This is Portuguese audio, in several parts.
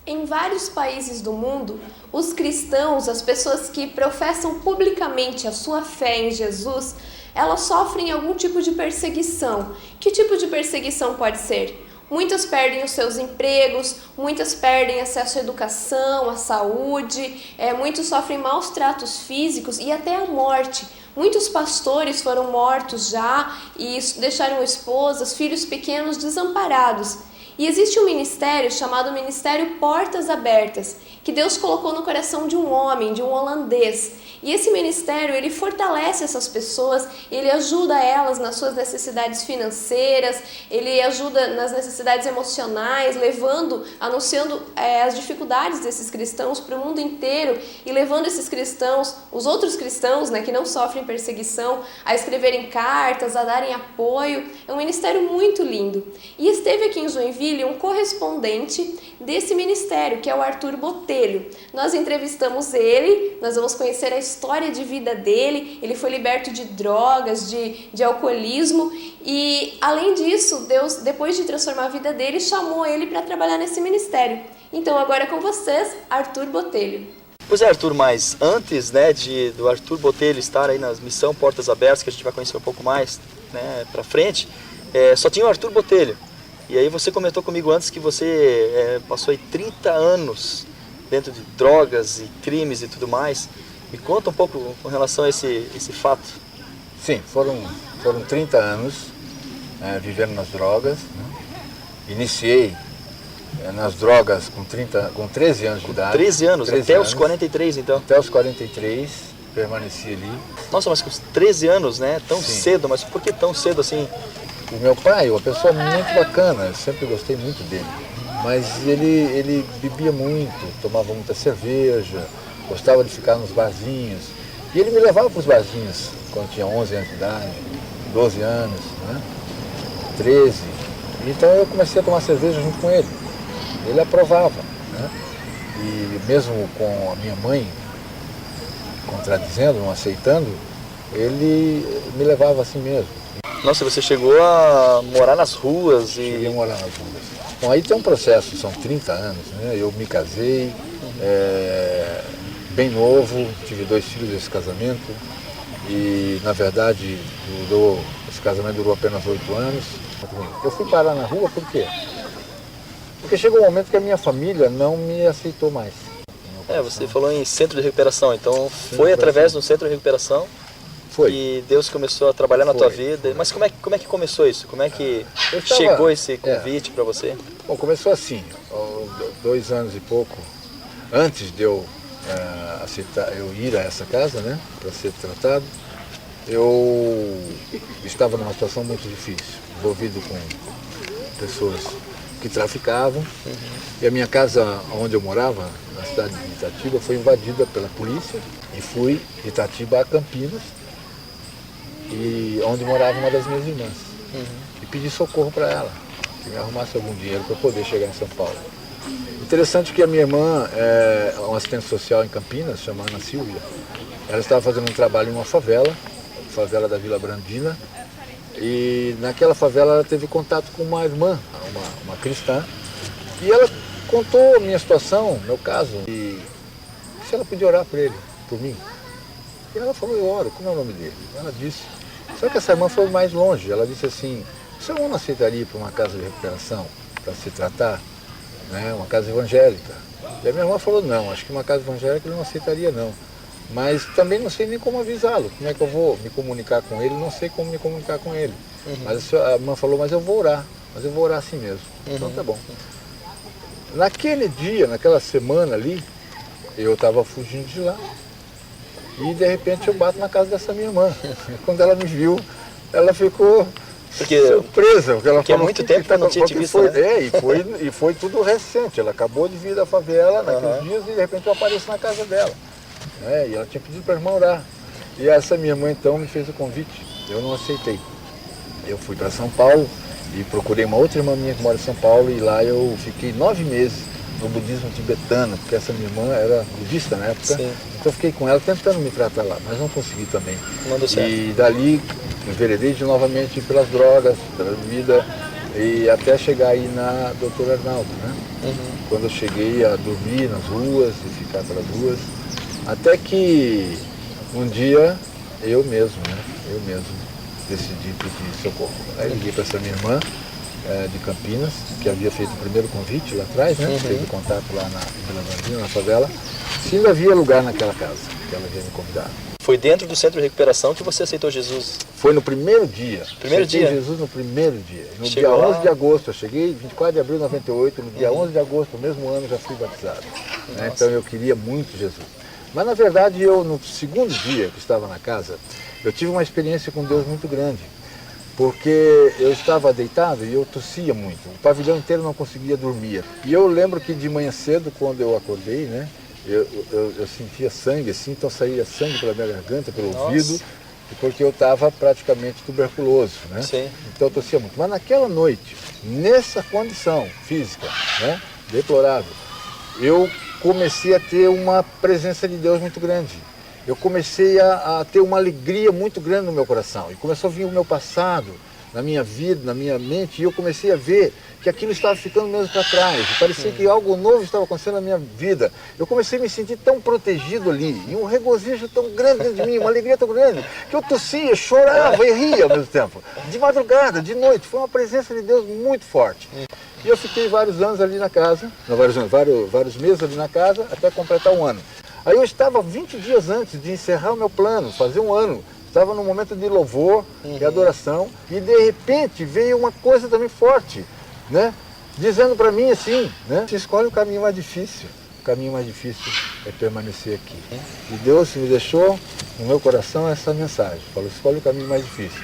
Em vários países do mundo, os cristãos, as pessoas que professam publicamente a sua fé em Jesus, elas sofrem algum tipo de perseguição. Que tipo de perseguição pode ser? Muitas perdem os seus empregos, muitas perdem acesso à educação, à saúde, muitos sofrem maus tratos físicos e até a morte. Muitos pastores foram mortos já e deixaram esposas, filhos pequenos desamparados. E existe um ministério chamado Ministério Portas Abertas, que Deus colocou no coração de um homem, de um holandês. E esse ministério, ele fortalece essas pessoas, ele ajuda elas nas suas necessidades financeiras, ele ajuda nas necessidades emocionais, anunciando as dificuldades desses cristãos para o mundo inteiro e levando esses cristãos, os outros cristãos, que não sofrem perseguição, a escreverem cartas, a darem apoio. É um ministério muito lindo. E esteve aqui em Joinville um correspondente desse ministério, que é o Arthur Botelho. Nós entrevistamos ele, nós vamos conhecer a história de vida dele. Ele foi liberto de drogas, de alcoolismo e, além disso, Deus, depois de transformar a vida dele, chamou ele para trabalhar nesse ministério. Então, agora é com vocês, Arthur Botelho. Pois é, Arthur, mas antes do Arthur Botelho estar aí na missão Portas Abertas, que a gente vai conhecer um pouco mais para frente, só tinha o Arthur Botelho. E aí você comentou comigo antes que você passou aí 30 anos dentro de drogas e crimes e tudo mais. Me conta um pouco com relação a esse fato. Sim, foram 30 anos vivendo nas drogas. Iniciei nas drogas com 13 anos de idade. 13 anos? 13 até anos, os 43 então? Até os 43, permaneci ali. Nossa, mas com 13 anos, Tão Sim. cedo, mas por que tão cedo assim? O meu pai, uma pessoa muito bacana, eu sempre gostei muito dele. Mas ele bebia muito, tomava muita cerveja, gostava de ficar nos barzinhos. E ele me levava para os barzinhos quando tinha 11 anos de idade, 12 anos, 13. Então eu comecei a tomar cerveja junto com ele. Ele aprovava. E mesmo com a minha mãe contradizendo, não aceitando, ele me levava assim mesmo. Nossa, você chegou a morar nas ruas e... Cheguei a morar nas ruas. Bom, aí tem um processo, são 30 anos, Eu me casei, bem novo, tive 2 filhos desse casamento e, na verdade, esse casamento durou apenas 8 anos. Eu fui parar na rua por quê? Porque chegou um momento que a minha família não me aceitou mais. Você falou em centro de recuperação, então foi através do centro de recuperação que Deus começou a trabalhar na tua vida. Mas como é que começou isso? Como é que chegou esse convite para você? Bom, começou assim, 2 anos e pouco antes de eu aceitar, eu ir a essa casa, para ser tratado, eu estava numa situação muito difícil, envolvido com pessoas que traficavam. E a minha casa, onde eu morava, na cidade de Itatiba, foi invadida pela polícia e fui de Itatiba a Campinas, e onde morava uma das minhas irmãs. E pedi socorro para ela, que me arrumasse algum dinheiro para eu poder chegar em São Paulo. Interessante que a minha irmã é uma assistente social em Campinas, chamada Ana Silvia. Ela estava fazendo um trabalho em uma favela da Vila Brandina, e naquela favela ela teve contato com uma irmã, uma cristã, e ela contou a minha situação, meu caso, e se ela podia orar por mim. E ela falou, eu oro, como é o nome dele? Ela disse, só que essa irmã foi mais longe, ela disse assim, você não aceitaria ir para uma casa de recuperação para se tratar? Uma casa evangélica. E a minha irmã falou, não, acho que uma casa evangélica eu não aceitaria não. Mas também não sei nem como avisá-lo, como é que eu vou me comunicar com ele, não sei como me comunicar com ele. Mas a irmã falou, mas eu vou orar assim mesmo. Então tá bom. Naquele dia, naquela semana ali, eu estava fugindo de lá e de repente eu bato na casa dessa minha irmã. Quando ela me viu, ela ficou surpresa. Porque ela falou, há muito tempo que ela não tinha te visto, e foi tudo recente. Ela acabou de vir da favela naqueles dias e de repente eu apareço na casa dela. E ela tinha pedido para a irmã orar. E essa minha irmã então me fez o convite. Eu não aceitei. Eu fui para São Paulo e procurei uma outra irmã minha que mora em São Paulo, e lá eu fiquei 9 meses no budismo tibetano, porque essa minha irmã era budista na época. Sim. Então eu fiquei com ela tentando me tratar lá, mas não consegui também. Não deu certo. E dali enveredei novamente pelas drogas, pela bebida, e até chegar aí na doutora Arnaldo, quando eu cheguei a dormir nas ruas e ficar pelas ruas, até que um dia eu mesmo decidi pedir socorro. Aí liguei para essa minha irmã de Campinas, que havia feito o primeiro convite lá atrás, né? Fez o contato lá na Vila Brandina, na favela, se ainda havia lugar naquela casa, que ela havia me convidado. Foi dentro do centro de recuperação que você aceitou Jesus? Foi no primeiro dia. Primeiro dia? Jesus no primeiro dia. No Chegou dia lá? 11 de agosto, eu cheguei 24 de abril de 98, no dia 11 de agosto, no mesmo ano, já fui batizado. Né? Então eu queria muito Jesus. Mas na verdade eu, no segundo dia que estava na casa, eu tive uma experiência com Deus muito grande. Porque eu estava deitado e eu tossia muito. O pavilhão inteiro não conseguia dormir. E eu lembro que de manhã cedo, quando eu acordei, né, eu sentia sangue assim, então saía sangue pela minha garganta, pelo ouvido, porque eu estava praticamente tuberculoso, né? Sim. Então eu tossia muito. Mas naquela noite, nessa condição física, né, deplorável, eu comecei a ter uma presença de Deus muito grande. Eu comecei a ter uma alegria muito grande no meu coração. E começou a vir o meu passado, na minha vida, na minha mente, e eu comecei a ver que aquilo estava ficando mesmo para trás. E parecia que algo novo estava acontecendo na minha vida. Eu comecei a me sentir tão protegido ali, e um regozijo tão grande dentro de mim, uma alegria tão grande, que eu tossia, chorava e ria ao mesmo tempo. De madrugada, de noite, foi uma presença de Deus muito forte. E eu fiquei vários anos ali na casa, não, vários meses ali na casa, até completar um ano. Aí eu estava 20 dias antes de encerrar o meu plano, fazer um ano. Estava num momento de louvor e adoração. E de repente veio uma coisa também forte, né? Dizendo para mim assim, né? Você escolhe o caminho mais difícil. O caminho mais difícil é permanecer aqui. E Deus me deixou no meu coração essa mensagem. Falou, escolhe o caminho mais difícil.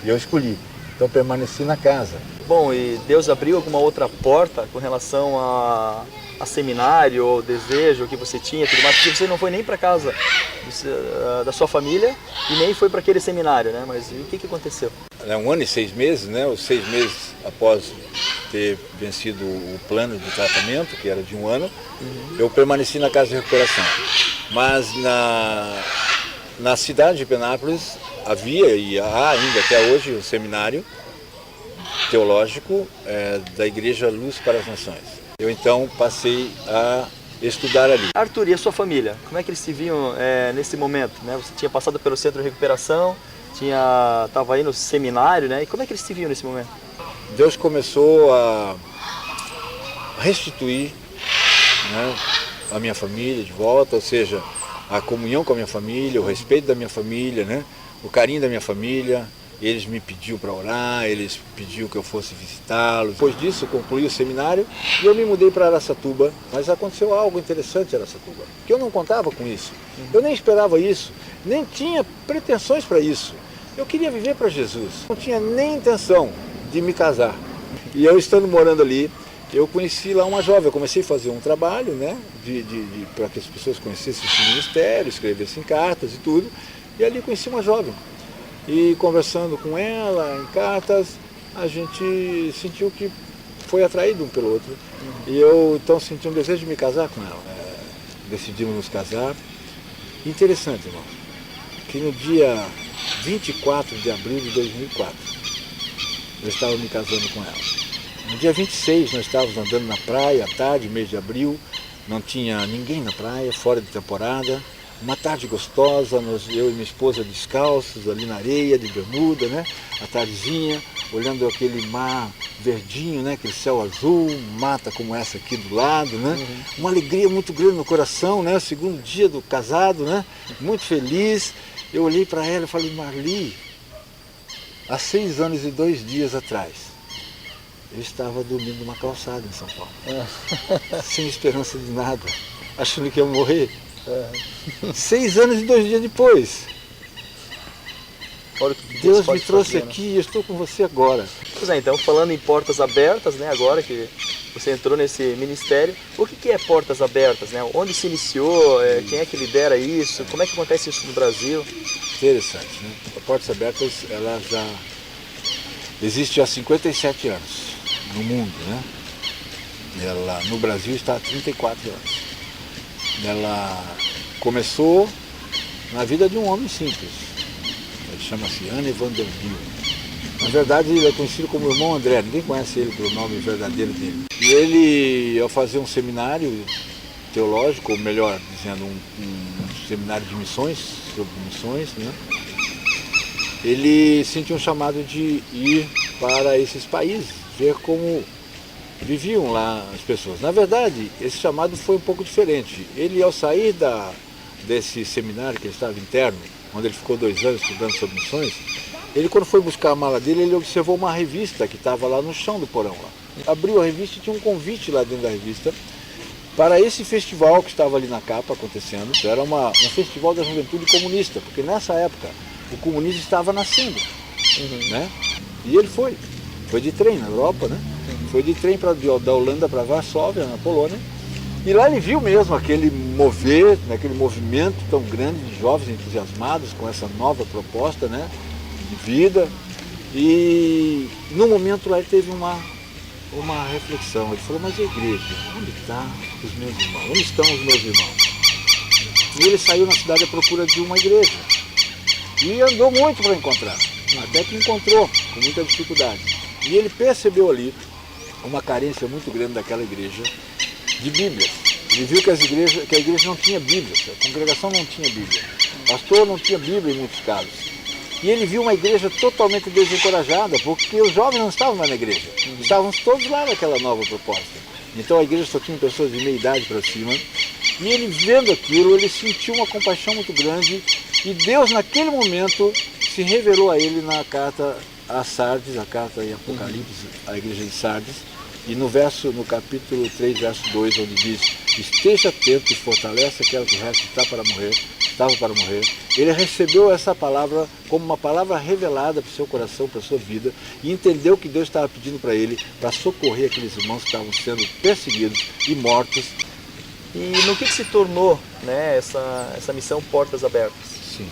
E eu escolhi. Então permaneci na casa. Bom, e Deus abriu alguma outra porta com relação a seminário, ou desejo que você tinha, tudo mais, porque você não foi nem para casa da sua família e nem foi para aquele seminário, né? Mas e o que aconteceu? É 1 ano e 6 meses, né? Os 6 meses após ter vencido o plano de tratamento, que era de 1 ano, eu permaneci na casa de recuperação. Mas na cidade de Penápolis havia e há ainda até hoje um seminário teológico da Igreja Luz para as Nações. Eu então passei a estudar ali. Arthur, e a sua família? Como é que eles se viam nesse momento? Né? Você tinha passado pelo centro de recuperação, estava aí no seminário, né? E como é que eles se viam nesse momento? Deus começou a restituir, né, a minha família de volta, ou seja, a comunhão com a minha família, o respeito da minha família, né, o carinho da minha família. Eles me pediam para orar, eles pediam que eu fosse visitá-los. Depois disso, eu concluí o seminário e eu me mudei para Araçatuba. Mas aconteceu algo interessante em Araçatuba, que eu não contava com isso. Eu nem esperava isso, nem tinha pretensões para isso. Eu queria viver para Jesus. Não tinha nem intenção de me casar. E eu estando morando ali, eu conheci lá uma jovem. Eu comecei a fazer um trabalho, né, para que as pessoas conhecessem esse ministério, escrevessem cartas e tudo. E ali conheci uma jovem. E conversando com ela, em cartas, a gente sentiu que foi atraído um pelo outro. E eu então senti um desejo de me casar com ela. Decidimos nos casar. Interessante, irmão, que no dia 24 de abril de 2004, eu estava me casando com ela. No dia 26, nós estávamos andando na praia, à tarde, mês de abril, não tinha ninguém na praia, fora de temporada. Uma tarde gostosa, eu e minha esposa descalços, ali na areia, de bermuda, né? A tardezinha, olhando aquele mar verdinho, né? Aquele céu azul, mata como essa aqui do lado, né? Uma alegria muito grande no coração, né? O segundo dia do casado, né? Muito feliz. Eu olhei para ela e falei, Marli, há 6 anos e 2 dias atrás, eu estava dormindo numa calçada em São Paulo, sem esperança de nada, achando que ia morrer. 6 anos e 2 dias depois, Olha o que Deus me pode trouxe fazer, né? aqui e eu estou com você agora. Pois é, então falando em portas abertas, né, agora que você entrou nesse ministério, o que é portas abertas, né? Onde se iniciou, quem é que lidera isso, como é que acontece isso no Brasil? Interessante, né? A Portas Abertas, ela já existe há 57 anos no mundo, né? Ela no Brasil está há 34 anos. Ela começou na vida de um homem simples. Ele chama-se Anne Vanderbilt. Na verdade, ele é conhecido como Irmão André, ninguém conhece ele pelo nome verdadeiro dele. E ele, ao fazer um seminário teológico, ou melhor dizendo, um seminário de missões, sobre missões, né? Ele sentiu um chamado de ir para esses países, ver como viviam lá as pessoas. Na verdade, esse chamado foi um pouco diferente. Ele, ao sair desse seminário que ele estava interno, onde ele ficou 2 anos estudando sobre missões, ele, quando foi buscar a mala dele, ele observou uma revista que estava lá no chão do porão. Lá. Abriu a revista e tinha um convite lá dentro da revista para esse festival que estava ali na capa acontecendo. Era um festival da juventude comunista, porque nessa época o comunismo estava nascendo. Né? E ele foi de trem na Europa, né? Foi de trem da Holanda para Varsóvia, na Polônia. E lá ele viu mesmo aquele movimento tão grande de jovens entusiasmados com essa nova proposta, né, de vida. E no momento lá ele teve uma reflexão. Ele falou, mas a igreja, onde estão os meus irmãos? Onde estão os meus irmãos? E ele saiu na cidade à procura de uma igreja. E andou muito para encontrar, até que encontrou, com muita dificuldade. E ele percebeu ali uma carência muito grande daquela igreja de Bíblias. Ele viu que a igreja não tinha Bíblia, a congregação não tinha Bíblia, o pastor não tinha Bíblia em muitos casos. E ele viu uma igreja totalmente desencorajada, porque os jovens não estavam mais na igreja, estavam todos lá naquela nova proposta. Então a igreja só tinha pessoas de meia idade para cima, e ele vendo aquilo, ele sentiu uma compaixão muito grande, e Deus naquele momento se revelou a ele na carta a Sardes, a carta em Apocalipse, à igreja de Sardes, e no capítulo 3, verso 2, onde diz, esteja atento e fortalece aquela que resta estava para morrer. Ele recebeu essa palavra como uma palavra revelada para o seu coração, para a sua vida, e entendeu que Deus estava pedindo para ele, para socorrer aqueles irmãos que estavam sendo perseguidos e mortos. E no que se tornou, né, essa missão Portas Abertas? Sim.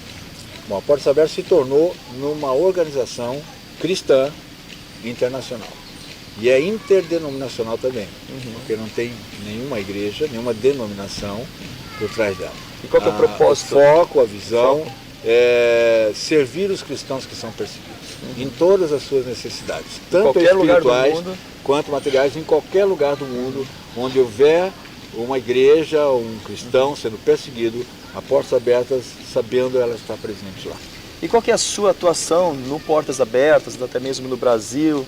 Bom, a Portas Abertas se tornou numa organização cristã internacional. E é interdenominacional também, porque não tem nenhuma igreja, nenhuma denominação por trás dela. E qual que é o propósito? O foco, a visão, é servir os cristãos que são perseguidos, em todas as suas necessidades, tanto espirituais quanto materiais, em qualquer lugar do mundo, onde houver uma igreja, um cristão sendo perseguido, a Portas Abertas, sabendo, ela está presente lá. E qual que é a sua atuação no Portas Abertas, até mesmo no Brasil?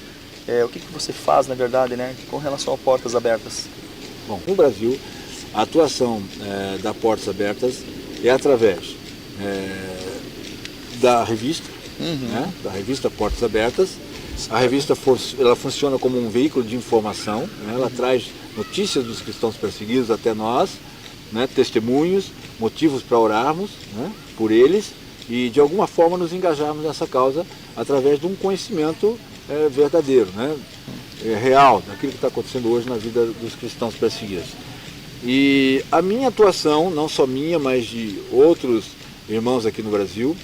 O que você faz, na verdade, né, com relação a Portas Abertas? Bom, no Brasil, a atuação da Portas Abertas é através da revista, né, da revista Portas Abertas. A revista ela funciona como um veículo de informação, né, ela traz notícias dos cristãos perseguidos até nós, né, testemunhos, motivos para orarmos, né, por eles, e de alguma forma nos engajarmos nessa causa através de um conhecimento verdadeiro, né? Real, daquilo que está acontecendo hoje na vida dos cristãos perseguidos. E a minha atuação, não só minha, mas de outros irmãos aqui no Brasil,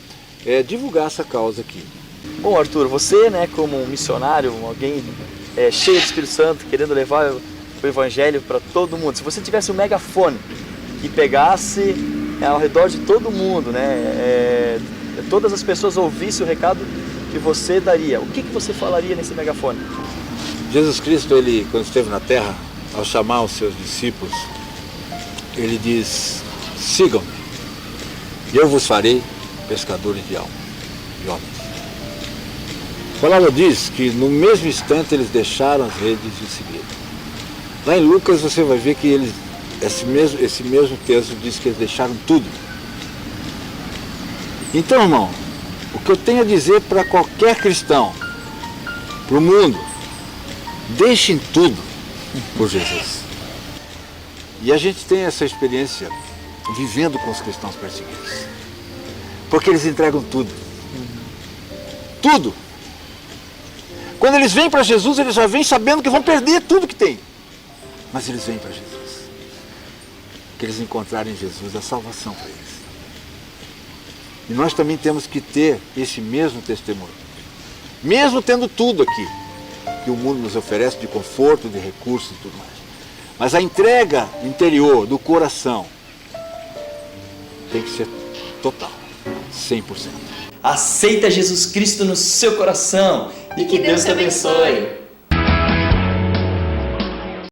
é divulgar essa causa aqui. Bom, Arthur, você, né, como um missionário, alguém cheio do Espírito Santo, querendo levar o Evangelho para todo mundo, se você tivesse um megafone que pegasse ao redor de todo mundo, né, todas as pessoas ouvissem o recado que você daria, o que você falaria nesse megafone? Jesus Cristo, ele, quando esteve na terra, ao chamar os seus discípulos, ele diz, sigam-me, e eu vos farei pescadores de almas, de homens. A palavra diz que no mesmo instante eles deixaram as redes e seguiram. Lá em Lucas você vai ver que esse mesmo texto diz que eles deixaram tudo. Então, irmão, o que eu tenho a dizer para qualquer cristão, para o mundo, deixem tudo por Jesus. E a gente tem essa experiência vivendo com os cristãos perseguidos. Porque eles entregam tudo. Tudo. Quando eles vêm para Jesus, eles já vêm sabendo que vão perder tudo que tem. Mas eles vêm para Jesus. Que eles encontrarem em Jesus a salvação para eles. E nós também temos que ter esse mesmo testemunho. Mesmo tendo tudo aqui que o mundo nos oferece de conforto, de recursos e tudo mais. Mas a entrega interior do coração tem que ser total, 100%. Aceita Jesus Cristo no seu coração E que Deus te abençoe.